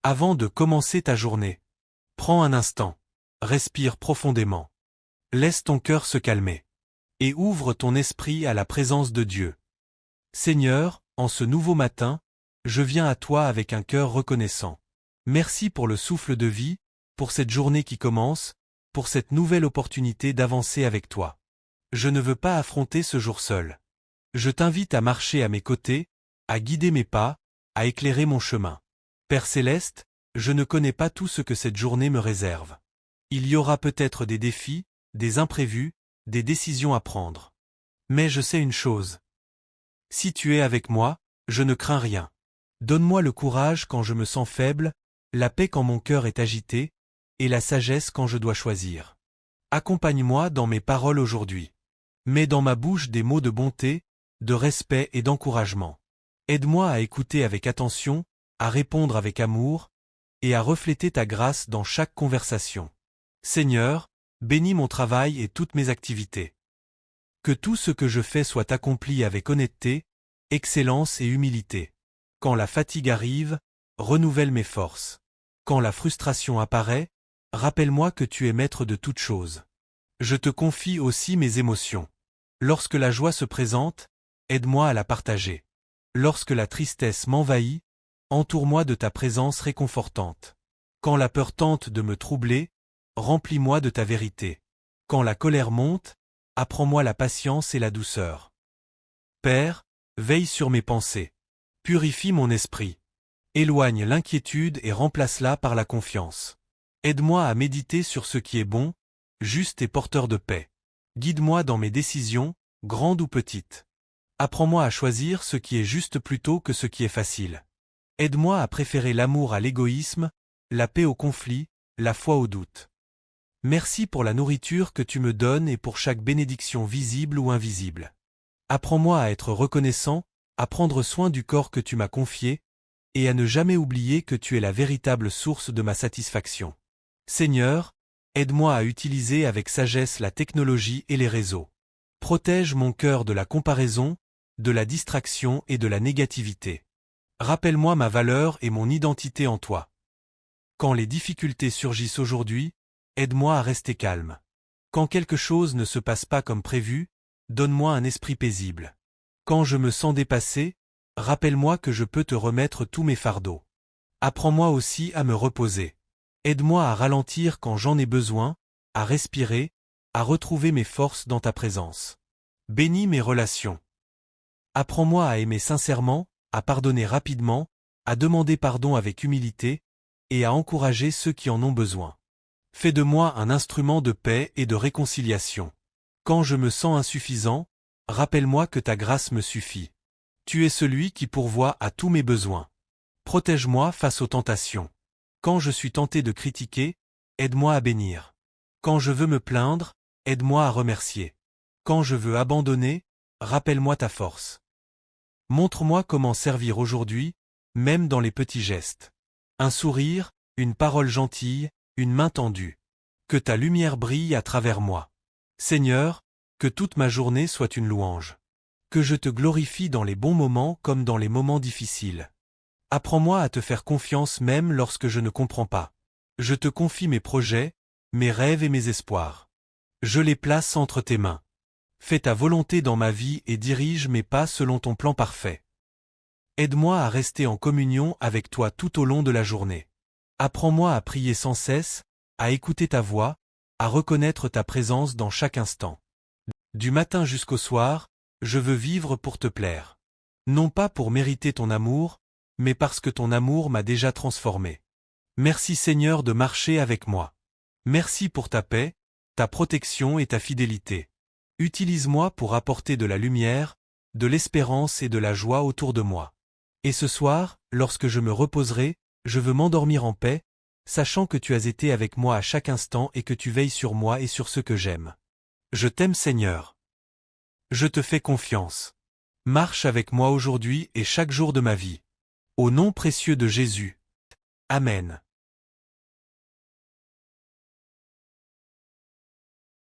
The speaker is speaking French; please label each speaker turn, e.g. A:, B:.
A: Avant de commencer ta journée, prends un instant, respire profondément. Laisse ton cœur se calmer. Et ouvre ton esprit à la présence de Dieu. Seigneur, en ce nouveau matin, je viens à toi avec un cœur reconnaissant. Merci pour le souffle de vie, pour cette journée qui commence, pour cette nouvelle opportunité d'avancer avec toi. Je ne veux pas affronter ce jour seul. Je t'invite à marcher à mes côtés, à guider mes pas, à éclairer mon chemin. Père céleste, je ne connais pas tout ce que cette journée me réserve. Il y aura peut-être des défis, des imprévus, des décisions à prendre. Mais je sais une chose. Si tu es avec moi, je ne crains rien. Donne-moi le courage quand je me sens faible, la paix quand mon cœur est agité, et la sagesse quand je dois choisir. Accompagne-moi dans mes paroles aujourd'hui. Mets dans ma bouche des mots de bonté, de respect et d'encouragement. Aide-moi à écouter avec attention, à répondre avec amour, et à refléter ta grâce dans chaque conversation. Seigneur, bénis mon travail et toutes mes activités. Que tout ce que je fais soit accompli avec honnêteté, excellence et humilité. Quand la fatigue arrive, renouvelle mes forces. Quand la frustration apparaît, rappelle-moi que tu es maître de toutes choses. Je te confie aussi mes émotions. Lorsque la joie se présente, aide-moi à la partager. Lorsque la tristesse m'envahit, entoure-moi de ta présence réconfortante. Quand la peur tente de me troubler, remplis-moi de ta vérité. Quand la colère monte, apprends-moi la patience et la douceur. Père, veille sur mes pensées. Purifie mon esprit. Éloigne l'inquiétude et remplace-la par la confiance. Aide-moi à méditer sur ce qui est bon, juste et porteur de paix. Guide-moi dans mes décisions, grandes ou petites. Apprends-moi à choisir ce qui est juste plutôt que ce qui est facile. Aide-moi à préférer l'amour à l'égoïsme, la paix au conflit, la foi au doute. Merci pour la nourriture que tu me donnes et pour chaque bénédiction visible ou invisible. Apprends-moi à être reconnaissant, à prendre soin du corps que tu m'as confié, et à ne jamais oublier que tu es la véritable source de ma satisfaction. Seigneur, aide-moi à utiliser avec sagesse la technologie et les réseaux. Protège mon cœur de la comparaison, de la distraction et de la négativité. Rappelle-moi ma valeur et mon identité en toi. Quand les difficultés surgissent aujourd'hui, aide-moi à rester calme. Quand quelque chose ne se passe pas comme prévu, donne-moi un esprit paisible. Quand je me sens dépassé, rappelle-moi que je peux te remettre tous mes fardeaux. Apprends-moi aussi à me reposer. Aide-moi à ralentir quand j'en ai besoin, à respirer, à retrouver mes forces dans ta présence. Bénis mes relations. Apprends-moi à aimer sincèrement, à pardonner rapidement, à demander pardon avec humilité, et à encourager ceux qui en ont besoin. Fais de moi un instrument de paix et de réconciliation. Quand je me sens insuffisant, rappelle-moi que ta grâce me suffit. Tu es celui qui pourvoit à tous mes besoins. Protège-moi face aux tentations. Quand je suis tenté de critiquer, aide-moi à bénir. Quand je veux me plaindre, aide-moi à remercier. Quand je veux abandonner, rappelle-moi ta force. Montre-moi comment servir aujourd'hui, même dans les petits gestes. Un sourire, une parole gentille, une main tendue. Que ta lumière brille à travers moi. Seigneur, que toute ma journée soit une louange. Que je te glorifie dans les bons moments comme dans les moments difficiles. Apprends-moi à te faire confiance même lorsque je ne comprends pas. Je te confie mes projets, mes rêves et mes espoirs. Je les place entre tes mains. Fais ta volonté dans ma vie et dirige mes pas selon ton plan parfait. Aide-moi à rester en communion avec toi tout au long de la journée. Apprends-moi à prier sans cesse, à écouter ta voix, à reconnaître ta présence dans chaque instant. Du matin jusqu'au soir, je veux vivre pour te plaire. Non pas pour mériter ton amour, mais parce que ton amour m'a déjà transformé. Merci Seigneur de marcher avec moi. Merci pour ta paix, ta protection et ta fidélité. Utilise-moi pour apporter de la lumière, de l'espérance et de la joie autour de moi. Et ce soir, lorsque je me reposerai, je veux m'endormir en paix, sachant que tu as été avec moi à chaque instant et que tu veilles sur moi et sur ceux que j'aime. Je t'aime Seigneur. Je te fais confiance. Marche avec moi aujourd'hui et chaque jour de ma vie. Au nom précieux de Jésus. Amen.